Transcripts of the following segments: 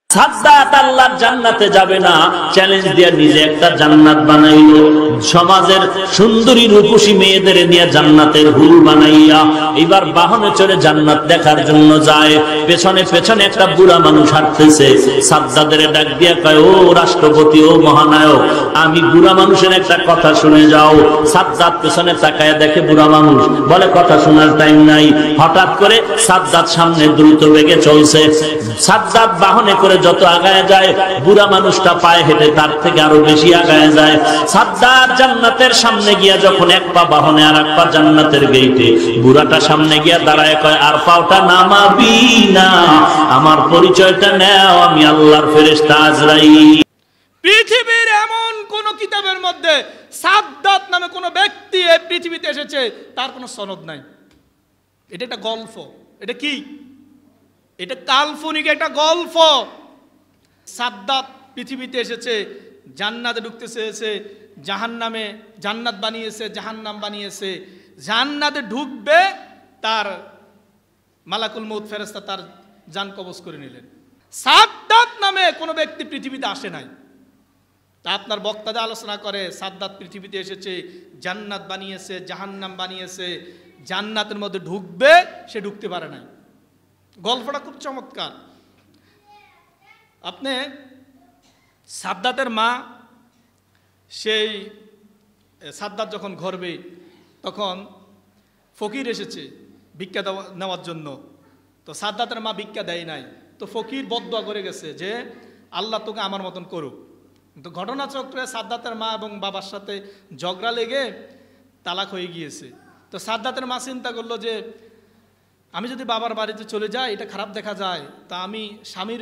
সাদ্দাত আল্লাহর জান্নাতে যাবে না, চ্যালেঞ্জ দিয়ে নিজে একটা জান্নাত বানাইলো। সমাজের সুন্দরী রূপসী মেয়েদের নিয়ে জান্নাতের হুল বানাইয়া এবার বাহনে চড়ে জান্নাত দেখার জন্য যায়। পেছনে পেছনে একটা বুড়া মানুষ হাঁটতেছে। সাদ্দাতের ডাক দিয়া কয়, ও রাষ্ট্রপতি, ও মহানায়ক, আমি বুড়া মানুষের একটা কথা শুনে যাও। সাদ্দাত পেছনে তাকায় দেখে বুড়া মানুষ, বলে কথা শোনার টাইম নাই। হঠাৎ করে সাদ্দাত সামনে দ্রুত বেগে চলছে। সাদ্দাত বাহনে করে যত আগায় যায়, বুড়া মানুষটা পায়ে হেঁটে তার থেকে আরো বেশি আগায় যায়। সাদ্দাত জান্নাতের সামনে গিয়া যখন এক পা বাহনে আর এক পা জান্নাতের গেইটে, বুড়াটা সামনে গিয়া দাঁড়ায় কয়, আর পাওটা নামাবি না, আমার পরিচয়টা নাও, আমি আল্লাহর ফেরেশতা আজরাইল। পৃথিবীর এমন কোন কিতাবের মধ্যে সাদ্দাত নামে কোন ব্যক্তি এই পৃথিবীতে এসেছে তার কোনো সনদ নাই। এটা একটা গল্প। এটা কি? এটা কাল্পনিক একটা গল্প। সাদ্দাত পৃথিবীতে এসেছে, জান্নাতে ঢুকতে চেয়েছে, জাহান্নামে জান্নাত বানিয়েছে, জাহান্নাম বানিয়েছে। জান্নাতে ঢুকবে, তার মালাকুল মউত ফেরেশতা তার জান কবজ করে নিলেন। সাদ্দাত নামে কোনো ব্যক্তি পৃথিবীতে আসে নাই। তা আপনার বক্তাদের আলোচনা করে সাদ্দাত পৃথিবীতে এসেছে, জান্নাত বানিয়েছে, জাহান্নাম বানিয়েছে, জান্নাতের মধ্যে ঢুকবে, সে ঢুকতে পারে নাই। গল্পটা খুব চমৎকার। আপনি সাদ্দাতের মা, সেই সাদ্দাত যখন গর্বে, তখন ফকির এসেছে ভিক্ষা নেওয়ার জন্য। তো সাদ্দাতের মা ভিক্ষা দেয় নাই। তো ফকির বদদুয়া করে গেছে যে আল্লাহ তোকে আমার মতন করুক। কিন্তু ঘটনাচক্রে সাদ্দাতের মা এবং বাবার সাথে ঝগড়া লেগে তালাক হয়ে গিয়েছে। তো সাদ্দাতের মা চিন্তা করলো যে আমি যদি বাবার বাড়িতে চলে যাই, এটা খারাপ দেখা যায়, তা আমি স্বামীর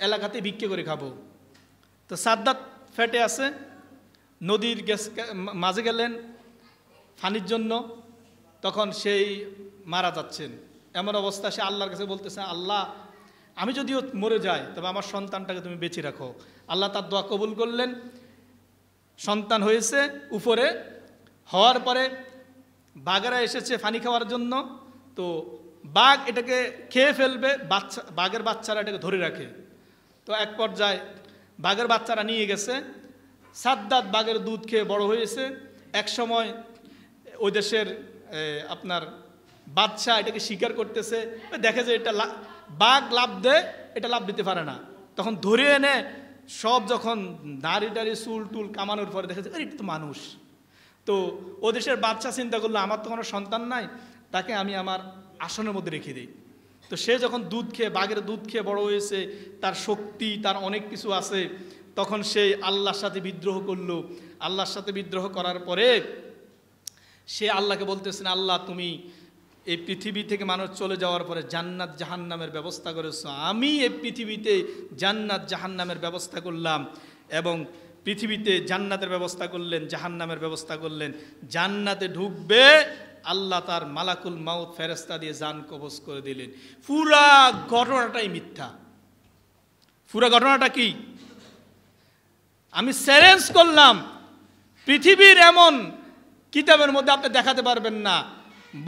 এলাকাতে ভিক্ষে করে খাবো। তো সাদ্দাত ফেটে আছে, নদীর মাঝে গেলেন পানির জন্য। তখন সেই মারা যাচ্ছেন। এমন অবস্থা, সে আল্লাহর কাছে বলতেছে, আল্লাহ, আমি যদিও মরে যাই, তবে আমার সন্তানটাকে তুমি বেঁচে রাখো। আল্লাহ তার দোয়া কবুল করলেন। সন্তান হয়েছে। উপরে হওয়ার পরে বাঘেরা এসেছে পানি খাওয়ার জন্য। তো বাঘ এটাকে খেয়ে ফেলবে, বাঘের বাচ্চারা এটাকে ধরে রাখে। তো এক পর্যায়ে বাঘের বাচ্চারা নিয়ে গেছে। সাদ্দাত বাঘের দুধ খেয়ে বড় হয়েছে। এক সময় ওই দেশের আপনার বাদশা এটাকে শিকার করতেছে, দেখে যে এটা বাঘ লাভ দেয়, এটা লাভ দিতে পারে না। তখন ধরে এনে সব যখন দাড়ি টাড়ি চুল টুল কামানোর পরে দেখে যে এটা তো মানুষ। তো ও দেশের বাদশা চিন্তা করলো, আমার তো কোনো সন্তান নাই, তাকে আমি আমার আসনের মধ্যে রেখে দিই। তো সে যখন দুধ খেয়ে, বাঘের দুধ খেয়ে বড় হয়েছে, তার শক্তি, তার অনেক কিছু আছে, তখন সে আল্লাহর সাথে বিদ্রোহ করলো। আল্লাহর সাথে বিদ্রোহ করার পরে সে আল্লাহকে বলতেছেন, আল্লাহ, তুমি এই পৃথিবী থেকে মানুষ চলে যাওয়ার পরে জান্নাত জাহান্নামের ব্যবস্থা করেছো, আমি এই পৃথিবীতে জান্নাত জাহান্নামের ব্যবস্থা করলাম। এবং পৃথিবীতে জান্নাতের ব্যবস্থা করলেন, জাহান্নামের ব্যবস্থা করলেন। জান্নাতে ঢুকবে, আল্লাহ তার মালাকুল মাউত ফেরেশতা দিয়ে জান কবজ করে দিলেন। পুরা ঘটনাটাই মিথ্যা। পুরা ঘটনাটা কি? আমি চ্যালেঞ্জ করলাম, পৃথিবীর এমন কিতাবের মধ্যে আপনি দেখাতে পারবেন না।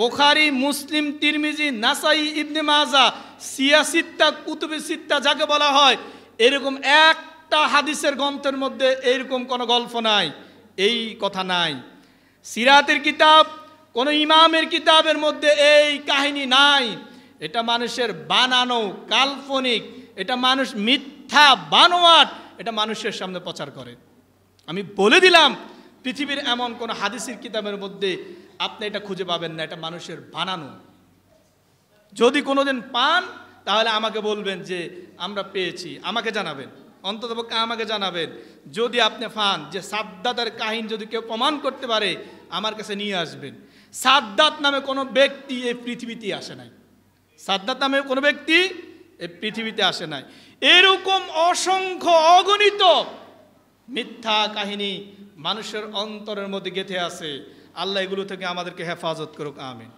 বুখারী, মুসলিম, তিরমিজি, নাসাই, ইবনে মাজাহ, সিয়াসিত্তা, কুতুবে সিত্তা যাকে বলা হয়, এরকম একটা হাদিসের গ্রন্থের মধ্যে এইরকম কোনো গল্প নাই, এই কথা নাই। সিরাতের কিতাব, কোনো ইমামের কিতাবের মধ্যে এই কাহিনী নাই। এটা মানুষের বানানো, কাল্পনিক, এটা মানুষ মিথ্যা বানোয়াট, এটা মানুষের সামনে প্রচার করে। আমি বলে দিলাম, পৃথিবীর এমন কোন হাদিসের কিতাবের মধ্যে আপনি এটা খুঁজে পাবেন না, এটা মানুষের বানানো। যদি কোনোদিন পান তাহলে আমাকে বলবেন যে আমরা পেয়েছি, আমাকে জানাবেন, অন্ততপক্ষে আমাকে জানাবেন। যদি আপনি পান যে সাদ্দাতের কাহিনী যদি কেউ প্রমাণ করতে পারে, আমার কাছে নিয়ে আসবেন। সাদ্দাত নামে কোনো ব্যক্তি এই পৃথিবীতে আসে নাই। সাদ্দাত নামে কোনো ব্যক্তি এই পৃথিবীতে আসে নাই। এরকম অসংখ্য অগণিত মিথ্যা কাহিনী মানুষের অন্তরের মধ্যে গেঁথে আছে। আল্লাহ এগুলো থেকে আমাদেরকে হেফাজত করুক, আমিন।